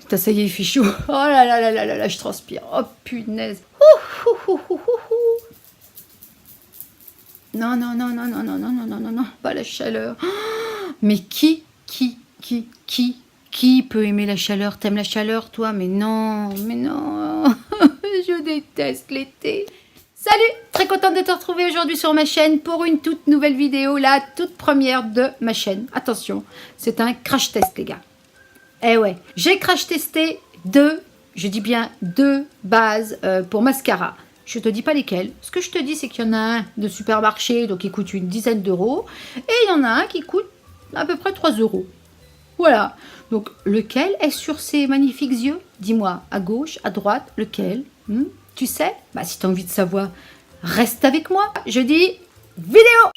Putain, ça y est, il fait chaud. Oh là là là là là là, je transpire. Oh punaise. Ouh, ouh, ouh, ouh, ouh. Non, non, non, non, non, non, non, non, non, non, non, pas la chaleur. Oh, mais qui peut aimer la chaleur? T'aimes la chaleur, toi? Mais non, mais non. Je déteste l'été. Salut! Très contente de te retrouver aujourd'hui sur ma chaîne pour une toute nouvelle vidéo, la toute première de ma chaîne. Attention, c'est un crash test, les gars. Eh ouais, j'ai crash testé je dis bien deux bases pour mascara. Je te dis pas lesquelles. Ce que je te dis, c'est qu'il y en a un de supermarché, donc il coûte une dizaine d'euros. Et il y en a un qui coûte à peu près 3 euros. Voilà. Donc, lequel est sur ces magnifiques yeux? Dis-moi, à gauche, à droite, lequel? Tu sais? Bah, si tu as envie de savoir, reste avec moi. Je dis vidéo!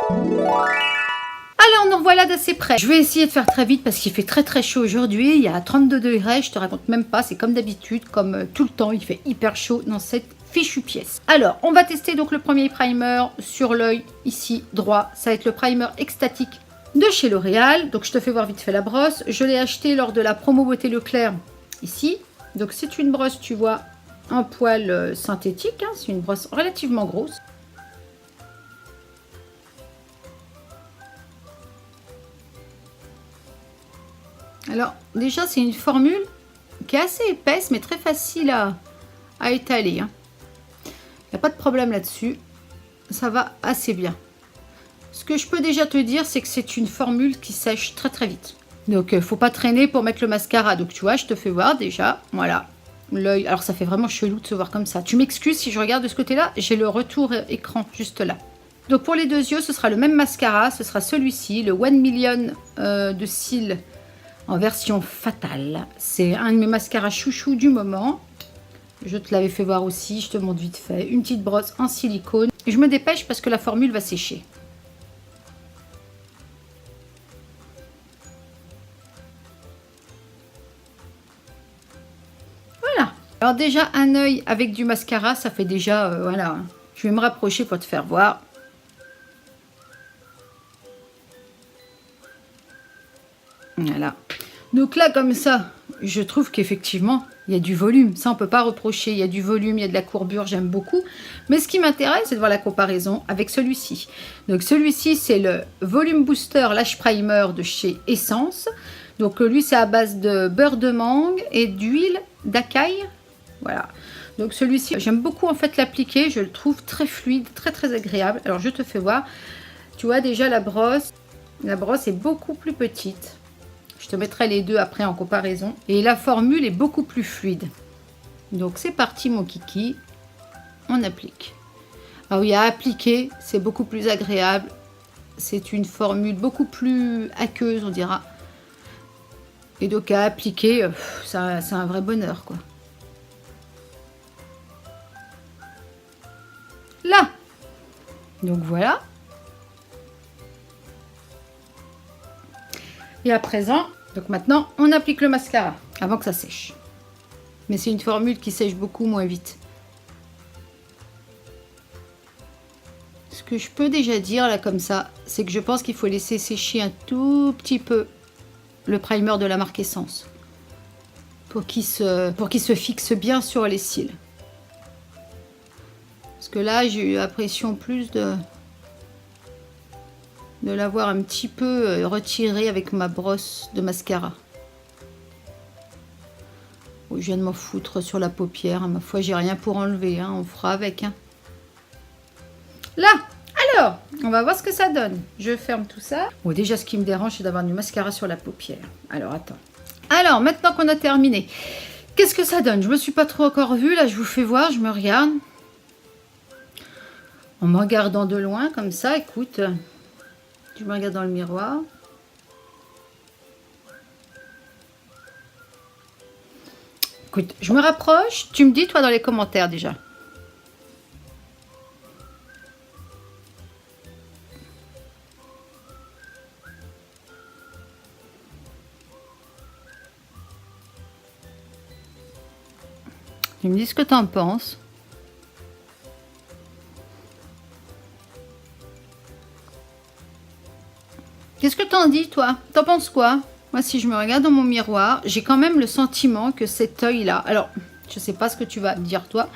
Alors, nous revoilà d'assez près. Je vais essayer de faire très vite parce qu'il fait très très chaud aujourd'hui. Il y a 32 degrés, je te raconte même pas. C'est comme d'habitude, comme tout le temps, il fait hyper chaud dans cette fichue pièce. Alors, on va tester donc le premier primer sur l'œil ici droit. Ça va être le primer extatique de chez L'Oréal. Donc, je te fais voir vite fait la brosse. Je l'ai acheté lors de la promo Beauté Leclerc ici. Donc, c'est une brosse, tu vois, en poil synthétique. Hein. C'est une brosse relativement grosse. Alors, déjà, c'est une formule qui est assez épaisse, mais très facile à étaler. Hein. Il n'y a pas de problème là-dessus. Ça va assez bien. Ce que je peux déjà te dire, c'est que c'est une formule qui sèche très très vite. Donc, il ne faut pas traîner pour mettre le mascara. Donc, tu vois, je te fais voir déjà. Voilà, l'œil. Alors, ça fait vraiment chelou de se voir comme ça. Tu m'excuses si je regarde de ce côté-là. J'ai le retour écran juste là. Donc, pour les deux yeux, ce sera le même mascara. Ce sera celui-ci, le 1 million de cils en version fatale. C'est un de mes mascaras chouchou du moment. Je te l'avais fait voir aussi, je te montre vite fait. Une petite brosse en silicone. Et je me dépêche parce que la formule va sécher. Voilà. Alors déjà, un œil avec du mascara, ça fait déjà... voilà. Je vais me rapprocher pour te faire voir. Voilà. Donc là, comme ça, je trouve qu'effectivement, il y a du volume. Ça, on ne peut pas reprocher. Il y a du volume, il y a de la courbure, j'aime beaucoup. Mais ce qui m'intéresse, c'est de voir la comparaison avec celui-ci. Donc celui-ci, c'est le Volume Booster Lash Primer de chez Essence. Donc lui, c'est à base de beurre de mangue et d'huile d'acaille. Voilà. Donc celui-ci, j'aime beaucoup en fait l'appliquer. Je le trouve très fluide, très très agréable. Alors je te fais voir. Tu vois déjà la brosse. La brosse est beaucoup plus petite. Je te mettrai les deux après en comparaison. Et la formule est beaucoup plus fluide. Donc c'est parti mon kiki. On applique. Ah oui, à appliquer, c'est beaucoup plus agréable. C'est une formule beaucoup plus aqueuse, on dira. Et donc à appliquer, c'est un vrai bonheur, quoi. Là. Donc voilà. Et à présent, donc maintenant, on applique le mascara avant que ça sèche. Mais c'est une formule qui sèche beaucoup moins vite. Ce que je peux déjà dire là comme ça, c'est que je pense qu'il faut laisser sécher un tout petit peu le primer de la marque Essence. Pour qu'il se fixe bien sur les cils. Parce que là, j'ai eu l'impression plus de l'avoir un petit peu retiré avec ma brosse de mascara. Oh, je viens de m'en foutre sur la paupière. Ma foi, j'ai rien pour enlever. Hein. On fera avec. Hein. Là, alors, on va voir ce que ça donne. Je ferme tout ça. Bon, déjà, ce qui me dérange, c'est d'avoir du mascara sur la paupière. Alors, attends. Alors, maintenant qu'on a terminé, qu'est-ce que ça donne? Je me suis pas trop encore vue. Là, je vous fais voir. Je me regarde. En me regardant de loin, comme ça, écoute... Je me regarde dans le miroir. Écoute, je me rapproche. Tu me dis, toi, dans les commentaires, déjà. Tu me dis ce que tu en penses. Qu'est-ce que t'en dis, toi? T'en penses quoi? Moi, si je me regarde dans mon miroir, j'ai quand même le sentiment que cet œil-là... Alors, je sais pas ce que tu vas dire, toi.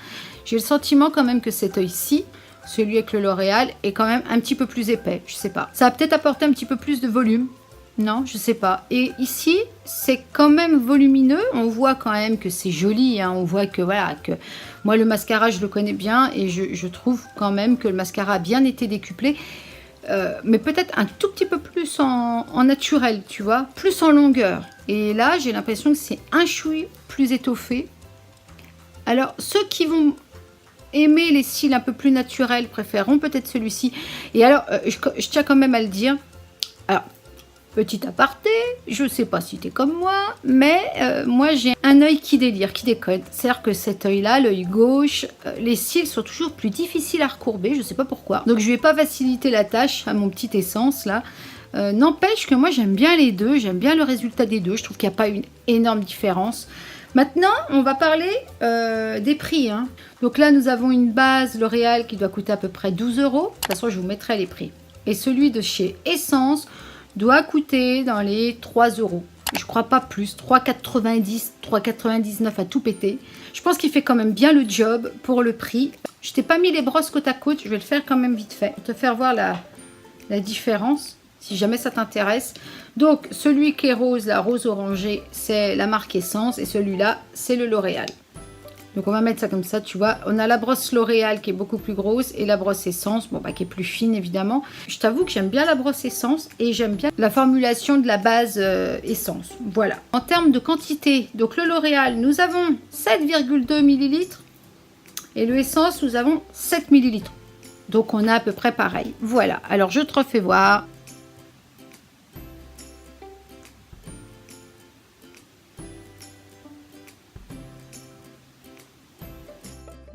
J'ai le sentiment quand même que cet œil-ci, celui avec le L'Oréal, est quand même un petit peu plus épais. Je sais pas. Ça va peut-être apporter un petit peu plus de volume. Non, je sais pas. Et ici, c'est quand même volumineux. On voit quand même que c'est joli. Hein. On voit que, voilà, que moi, le mascara, je le connais bien. Et je trouve quand même que le mascara a bien été décuplé. Mais peut-être un tout petit peu plus en naturel, tu vois. Plus en longueur. Et là, j'ai l'impression que c'est un chouï plus étoffé. Alors, ceux qui vont aimer les cils un peu plus naturels préféreront peut-être celui-ci. Et alors, je tiens quand même à le dire. Alors, petit aparté, je ne sais pas si tu es comme moi, mais moi j'ai un œil qui délire, qui déconne. C'est-à-dire que cet œil-là, l'œil gauche, les cils sont toujours plus difficiles à recourber, je ne sais pas pourquoi. Donc je ne vais pas faciliter la tâche à mon petit essence là. N'empêche que moi j'aime bien les deux, j'aime bien le résultat des deux, je trouve qu'il n'y a pas une énorme différence. Maintenant, on va parler des prix. Hein. Donc là, nous avons une base L'Oréal qui doit coûter à peu près 12 €. De toute façon, je vous mettrai les prix. Et celui de chez Essence doit coûter dans les 3 €. Je crois pas plus, 3,90, 3,99 à tout péter. Je pense qu'il fait quand même bien le job pour le prix. Je t'ai pas mis les brosses côte à côte, je vais le faire quand même vite fait. Pour te faire voir la différence, si jamais ça t'intéresse. Donc, celui qui est rose, la rose orangée, c'est la marque Essence. Et celui-là, c'est le L'Oréal. Donc, on va mettre ça comme ça, tu vois. On a la brosse L'Oréal qui est beaucoup plus grosse et la brosse Essence, bon, bah, qui est plus fine, évidemment. Je t'avoue que j'aime bien la brosse Essence et j'aime bien la formulation de la base Essence. Voilà. En termes de quantité, donc le L'Oréal, nous avons 7,2 ml et le Essence, nous avons 7 ml. Donc, on a à peu près pareil. Voilà. Alors, je te refais voir.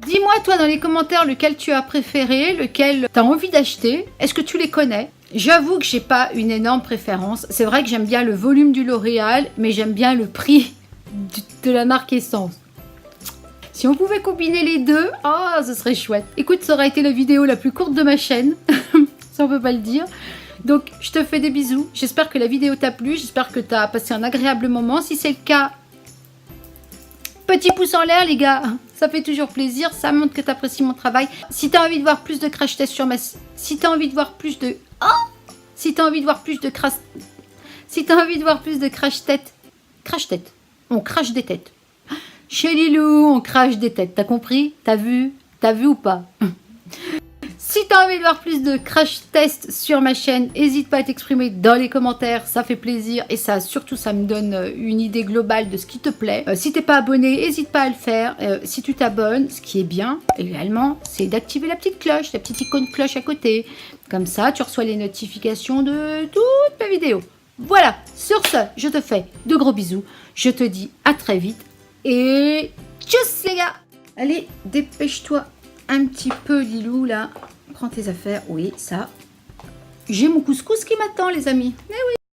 Dis-moi, toi, dans les commentaires, lequel tu as préféré, lequel tu as envie d'acheter. Est-ce que tu les connais? J'avoue que j'ai pas une énorme préférence. C'est vrai que j'aime bien le volume du L'Oréal, mais j'aime bien le prix de la marque Essence. Si on pouvait combiner les deux, oh, ce serait chouette. Écoute, ça aurait été la vidéo la plus courte de ma chaîne. Ça, on peut pas le dire. Donc, je te fais des bisous. J'espère que la vidéo t'a plu. J'espère que tu as passé un agréable moment. Si c'est le cas, petit pouce en l'air, les gars. Ça fait toujours plaisir, ça montre que tu apprécies mon travail. Si tu as envie de voir plus de crash test sur ma... Si tu as envie de voir plus de... Oh, si tu as envie de voir plus de crash... Si tu as envie de voir plus de crash tête... Crash tête. On crache des têtes. Chez Lilou, on crache des têtes. T'as compris? T'as vu? T'as vu ou pas? Si tu as envie de voir plus de crash test sur ma chaîne, n'hésite pas à t'exprimer dans les commentaires, ça fait plaisir et ça surtout ça me donne une idée globale de ce qui te plaît. Si t'es pas abonné, n'hésite pas à le faire. Si tu t'abonnes, ce qui est bien également, c'est d'activer la petite cloche, la petite icône cloche à côté. Comme ça, tu reçois les notifications de toutes mes vidéos. Voilà, sur ce, je te fais de gros bisous. Je te dis à très vite et tchuss les gars. Allez, dépêche-toi un petit peu Lilou là. Prends tes affaires, oui, ça. J'ai mon couscous qui m'attend, les amis. Eh oui.